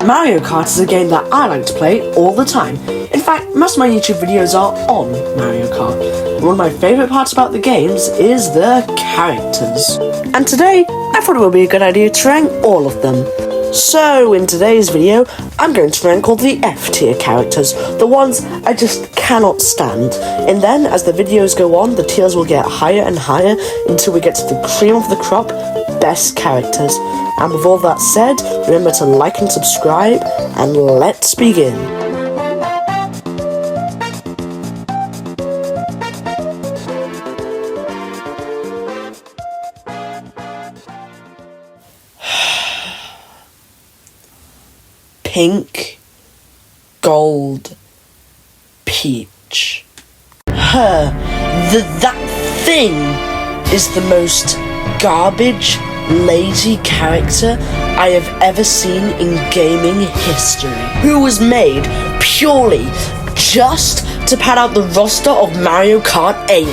Mario Kart is a game that I like to play all the time. In fact, most of my YouTube videos are on Mario Kart. One of my favourite parts about the games is the characters. And today, I thought it would be a good idea to rank all of them. So, in today's video, I'm going to rank all the F tier characters, the ones I just cannot stand. And then, as the videos go on, the tiers will get higher and higher until we get to the cream of the crop, best characters. And with all that said, remember to like and subscribe, and let's begin. Pink, gold, peach. That thing is the most garbage, lazy character I have ever seen in gaming history. Who was made purely just to pad out the roster of Mario Kart 8.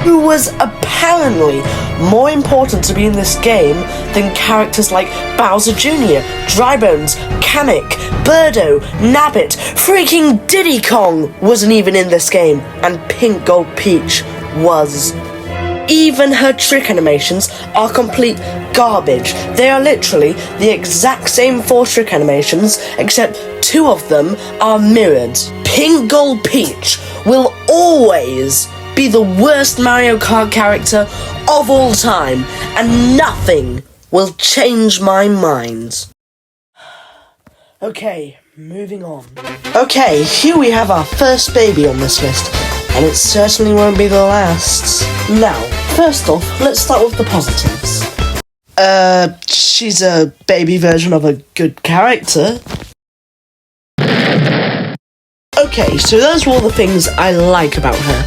Who was apparently more important to be in this game than characters like Bowser Jr., Drybones, Kamek, Birdo, Nabbit, freaking Diddy Kong wasn't even in this game, and Pink Gold Peach was. Even her trick animations are complete garbage. They are literally the exact same 4 trick animations, except 2 of them are mirrored. Pink Gold Peach will always be the worst Mario Kart character of all time, and nothing will change my mind. Okay, moving on. Okay, here we have our first baby on this list, and it certainly won't be the last. Now, first off, let's start with the positives. She's a baby version of a good character. Okay, so those were all the things I like about her.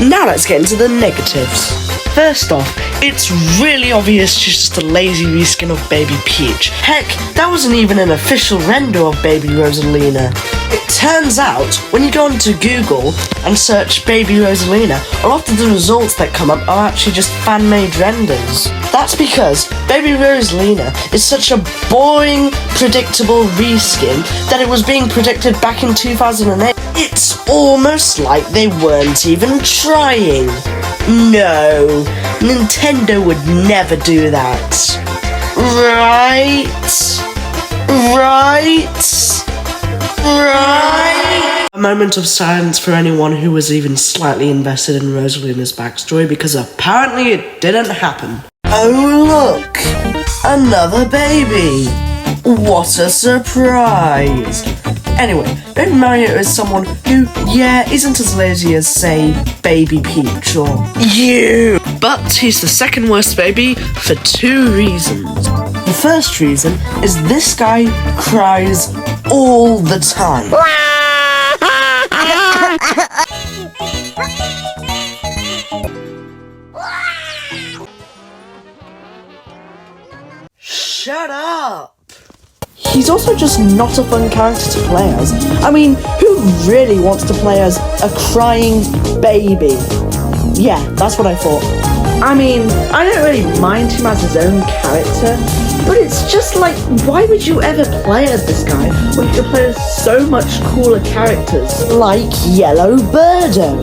Now let's get into the negatives. First off, it's really obvious she's just a lazy reskin of Baby Peach. Heck, that wasn't even an official render of Baby Rosalina. It turns out, when you go onto Google and search Baby Rosalina, a lot of the results that come up are actually just fan-made renders. That's because Baby Rosalina is such a boring, predictable reskin that it was being predicted back in 2008. It's almost like they weren't even trying. No, Nintendo would never do that. Right? A moment of silence for anyone who was even slightly invested in Rosalina's backstory, because apparently it didn't happen. Oh look! Another baby! What a surprise! Anyway, Baby Mario is someone who, isn't as lazy as, say, Baby Peach or you. But he's the second worst baby for 2 reasons. The first reason is this guy cries all the time. Shut up! He's also just not a fun character to play as. I mean, who really wants to play as a crying baby? Yeah, that's what I thought. I mean, I don't really mind him as his own character, but it's just like, why would you ever play as this guy when you could play as so much cooler characters? Like Yellow Birdo.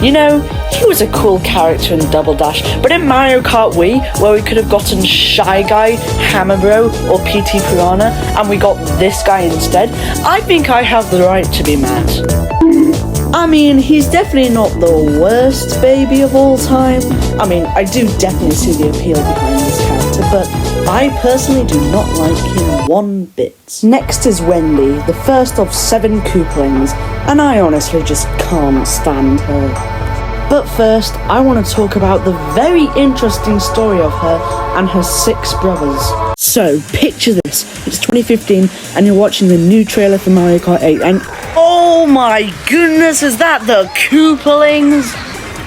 You know, he was a cool character in Double Dash, but in Mario Kart Wii, where we could have gotten Shy Guy, Hammer Bro, or PT Phiranna, and we got this guy instead, I think I have the right to be mad. I mean, he's definitely not the worst baby of all time. I mean, I do definitely see the appeal behind this character, but I personally do not like him one bit. Next is Wendy, the first of 7 Koopalings, and I honestly just can't stand her. But first, I want to talk about the very interesting story of her and her 6 brothers. So, picture this. It's 2015, and you're watching the new trailer for Mario Kart 8, and oh my goodness, is that the Koopalings?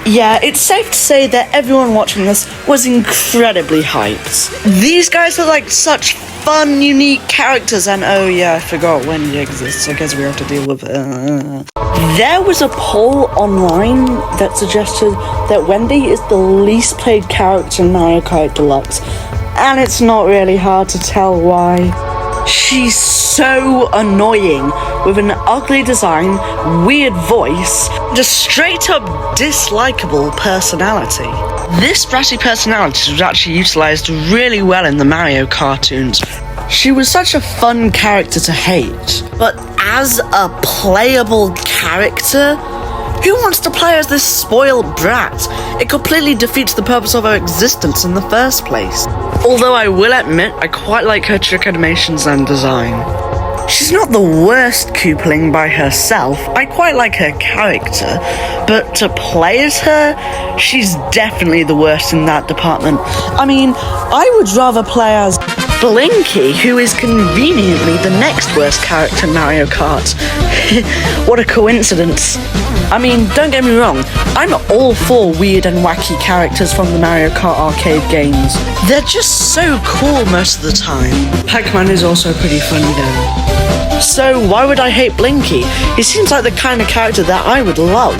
Yeah, it's safe to say that everyone watching this was incredibly hyped. These guys are like such fun, unique characters, and oh yeah, I forgot Wendy exists, I guess we have to deal with it. There was a poll online that suggested that Wendy is the least played character in Mario Kart Deluxe, and it's not really hard to tell why. She's so annoying, with an ugly design, weird voice, just straight up dislikable personality. This bratty personality was actually utilised really well in the Mario cartoons. She was such a fun character to hate, but as a playable character, who wants to play as this spoiled brat? It completely defeats the purpose of her existence in the first place. Although I will admit, I quite like her trick animations and design. She's not the worst Koopaling by herself, I quite like her character, but to play as her, she's definitely the worst in that department. I mean, I would rather play as Blinky, who is conveniently the next worst character in Mario Kart. What a coincidence. I mean, don't get me wrong, I'm all for weird and wacky characters from the Mario Kart arcade games. They're just so cool most of the time. Pac-Man is also pretty funny though. So why would I hate Blinky? He seems like the kind of character that I would love.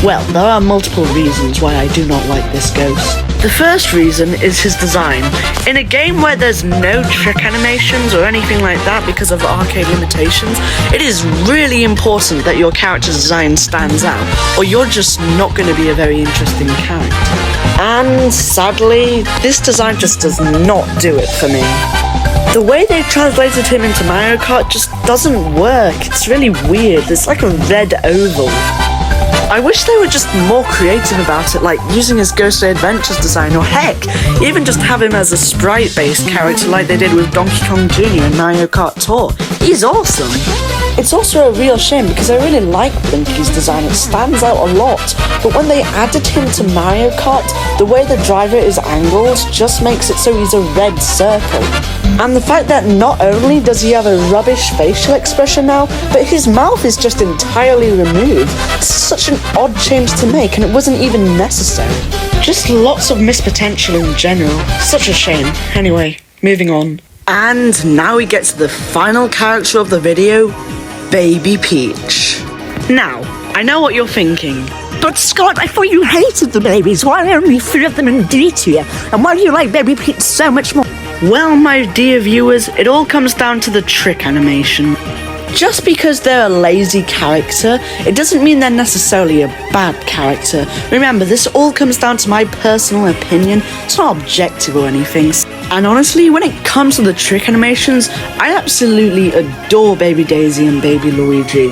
Well, there are multiple reasons why I do not like this ghost. The first reason is his design. In a game where there's no trick animations or anything like that because of arcade limitations, it is really important that your character's design stands out, or you're just not going to be a very interesting character. And sadly, this design just does not do it for me. The way they translated him into Mario Kart just doesn't work. It's really weird. It's like a red oval. I wish they were just more creative about it, like using his Ghostly Adventures design, or heck, even just have him as a sprite-based character like they did with Donkey Kong Jr. and Mario Kart Tour. He's awesome! It's also a real shame because I really like Blinky's design, it stands out a lot, but when they added him to Mario Kart, the way the driver is angled just makes it so he's a red circle. And the fact that not only does he have a rubbish facial expression now, but his mouth is just entirely removed. It's such an odd change to make, and it wasn't even necessary. Just lots of missed potential in general. Such a shame. Anyway, moving on. And now we get to the final character of the video, Baby Peach. Now, I know what you're thinking. But Scott, I thought you hated the babies. Why are only 3 of them in D tier? And why do you like Baby Peach so much more? Well, my dear viewers, it all comes down to the trick animation. Just because they're a lazy character, it doesn't mean they're necessarily a bad character. Remember, this all comes down to my personal opinion. It's not objective or anything. And honestly, when it comes to the trick animations, I absolutely adore Baby Daisy and Baby Luigi.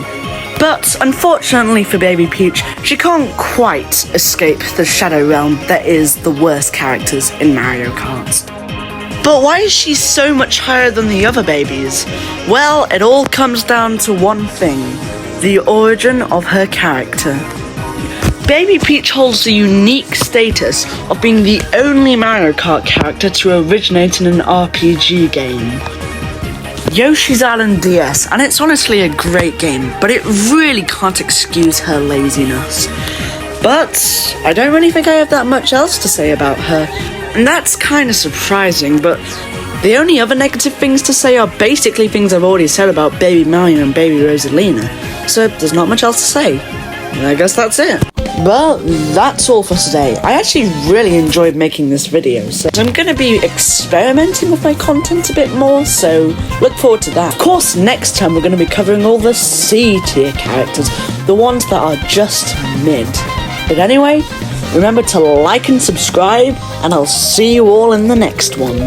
But unfortunately for Baby Peach, she can't quite escape the shadow realm that is the worst characters in Mario Kart. But why is she so much higher than the other babies? Well, it all comes down to one thing: the origin of her character. Baby Peach holds the unique status of being the only Mario Kart character to originate in an RPG game. Yoshi's Island DS, and it's honestly a great game, but it really can't excuse her laziness. But I don't really think I have that much else to say about her. And that's kind of surprising, but the only other negative things to say are basically things I've already said about Baby Mario and Baby Rosalina, so there's not much else to say. And I guess that's it. But that's all for today. I actually really enjoyed making this video, so I'm going to be experimenting with my content a bit more, so look forward to that. Of course, next time we're going to be covering all the C tier characters, the ones that are just mid. But anyway, remember to like and subscribe, and I'll see you all in the next one.